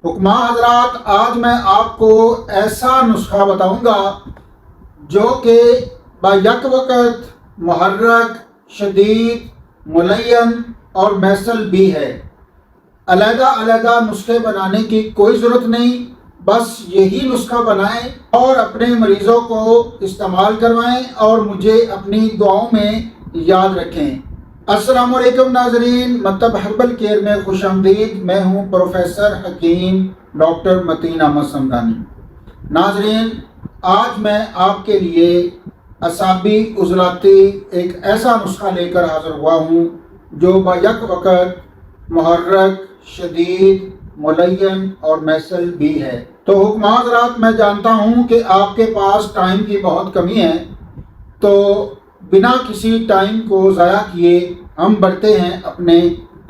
حکماں حضرات، آج میں آپ کو ایسا نسخہ بتاؤں گا جو کہ با یک وقت محرک، شدید، ملین اور میسل بھی ہے۔ علیحدہ علیحدہ نسخے بنانے کی کوئی ضرورت نہیں، بس یہی نسخہ بنائیں اور اپنے مریضوں کو استعمال کروائیں اور مجھے اپنی دعاؤں میں یاد رکھیں۔ السلام علیکم ناظرین، مکتب ہربل کیئر میں خوش آمدید۔ میں ہوں پروفیسر حکیم ڈاکٹر متین احمد سمدانی۔ ناظرین، آج میں آپ کے لیے اعصابی عضلاتی ایک ایسا نسخہ لے کر حاضر ہوا ہوں جو با یک وقت محرک، شدید، ملین اور میسل بھی ہے۔ تو حکماں حضرات، میں جانتا ہوں کہ آپ کے پاس ٹائم کی بہت کمی ہے، تو بنا کسی ٹائم کو ضائع کیے ہم بڑھتے ہیں اپنے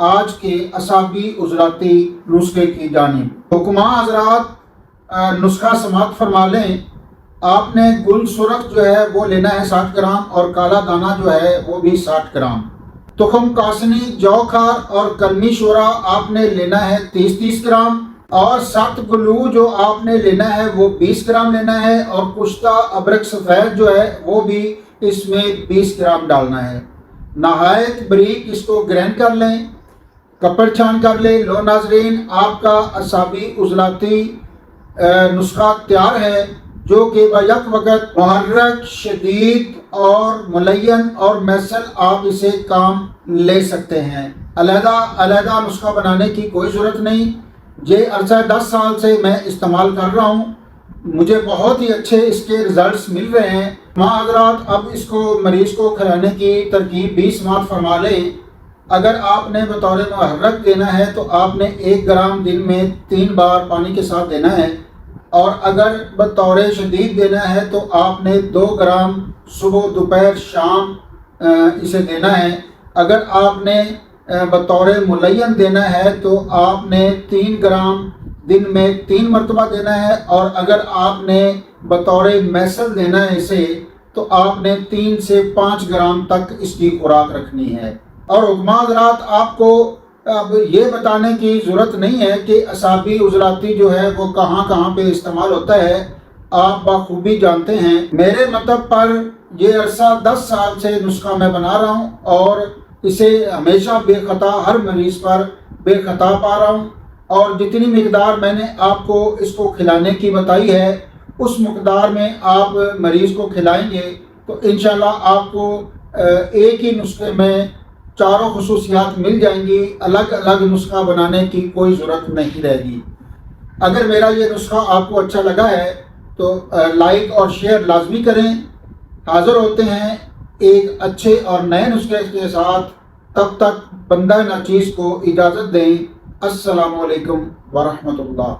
آج کے اعصابی عضلاتی نسخے کی جانب۔ حکماں حضرات، نسخہ سماعت فرما لیں۔ آپ نے گل سرخ جو ہے وہ لینا ہے 60 گرام، اور کالا دانہ جو ہے وہ بھی 60 گرام۔ تخم کاسنی، جو کھار اور کلمی شورا آپ نے لینا ہے 30 گرام، اور سخت گلو جو آپ نے لینا ہے وہ 20 گرام لینا ہے، اور کشتہ ابرک سفید جو ہے وہ بھی اس میں 20 گرام ڈالنا ہے۔ نہایت بریک اس کو گرینڈ کر لیں، کپڑ چھان کر لیں۔ لو ناظرین، آپ کا اعصابی عضلاتی نسخہ تیار ہے، جو کہ با یک وقت محرک، شدید اور ملین اور میسل آپ اسے کام لے سکتے ہیں۔ علیحدہ علیحدہ نسخہ بنانے کی کوئی ضرورت نہیں۔ یہ عرصہ 10 سال سے میں استعمال کر رہا ہوں، مجھے بہت ہی اچھے اس کے رزلٹس مل رہے ہیں۔ ماں حضرات، اب اس کو مریض کو کھلانے کی ترکیب بھی سماعت فرما لیں۔ اگر آپ نے بطور محرک دینا ہے تو آپ نے 1 گرام دن میں 3 بار پانی کے ساتھ دینا ہے، اور اگر بطور شدید دینا ہے تو آپ نے 2 گرام صبح، دوپہر، شام اسے دینا ہے۔ اگر آپ نے بطور ملین دینا ہے تو آپ نے 3 گرام دن میں 3 مرتبہ دینا ہے، اور اگر آپ نے بطور میسل دینا ہے اسے تو آپ نے 3 سے 5 گرام تک اس کی خوراک رکھنی ہے۔ اور حکماں حضرات، آپ کو اب یہ بتانے کی ضرورت نہیں ہے کہ اعصابی عضلاتی جو ہے وہ کہاں کہاں پہ استعمال ہوتا ہے، آپ بخوبی جانتے ہیں۔ میرے مطلب پر یہ عرصہ 10 سال سے نسخہ میں بنا رہا ہوں، اور اسے ہمیشہ بے خطا ہر مریض پر بے خطا پا رہا ہوں، اور جتنی مقدار میں نے آپ کو اس کو کھلانے کی بتائی ہے اس مقدار میں آپ مریض کو کھلائیں گے تو انشاءاللہ آپ کو ایک ہی نسخے میں چاروں خصوصیات مل جائیں گی۔ الگ الگ نسخہ بنانے کی کوئی ضرورت نہیں رہے گی۔ اگر میرا یہ نسخہ آپ کو اچھا لگا ہے تو لائک اور شیئر لازمی کریں۔ حاضر ہوتے ہیں ایک اچھے اور نئے نسخے کے ساتھ، تب تک بندہ ناچیز کو اجازت دیں۔ السلام علیکم ورحمۃ اللہ۔